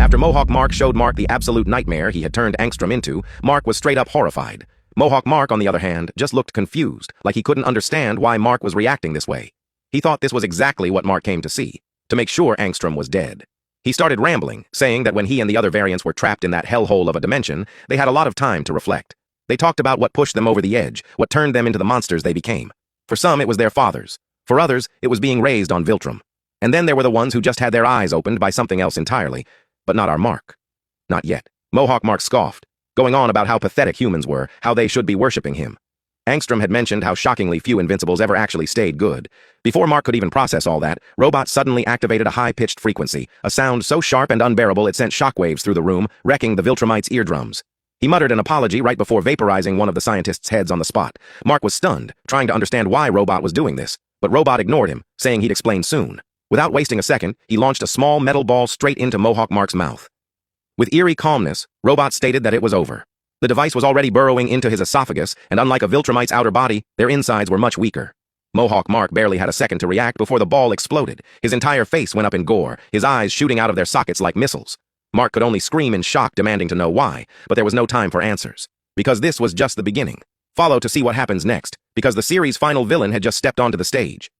After Mohawk Mark showed Mark the absolute nightmare he had turned Angstrom into, Mark was straight up horrified. Mohawk Mark, on the other hand, just looked confused, like he couldn't understand why Mark was reacting this way. He thought this was exactly what Mark came to see, to make sure Angstrom was dead. He started rambling, saying that when he and the other variants were trapped in that hellhole of a dimension, they had a lot of time to reflect. They talked about what pushed them over the edge, what turned them into the monsters they became. For some, it was their fathers. For others, it was being raised on Viltrum. And then there were the ones who just had their eyes opened by something else entirely. But not our Mark. Not yet. Mohawk Mark scoffed, going on about how pathetic humans were, how they should be worshipping him. Angstrom had mentioned how shockingly few Invincibles ever actually stayed good. Before Mark could even process all that, Robot suddenly activated a high-pitched frequency, a sound so sharp and unbearable it sent shockwaves through the room, wrecking the Viltrumites' eardrums. He muttered an apology right before vaporizing one of the scientists' heads on the spot. Mark was stunned, trying to understand why Robot was doing this, but Robot ignored him, saying he'd explain soon. Without wasting a second, he launched a small metal ball straight into Mohawk Mark's mouth. With eerie calmness, Robot stated that it was over. The device was already burrowing into his esophagus, and unlike a Viltrumite's outer body, their insides were much weaker. Mohawk Mark barely had a second to react before the ball exploded. His entire face went up in gore, his eyes shooting out of their sockets like missiles. Mark could only scream in shock, demanding to know why, but there was no time for answers. Because this was just the beginning. Follow to see what happens next, because the series' final villain had just stepped onto the stage.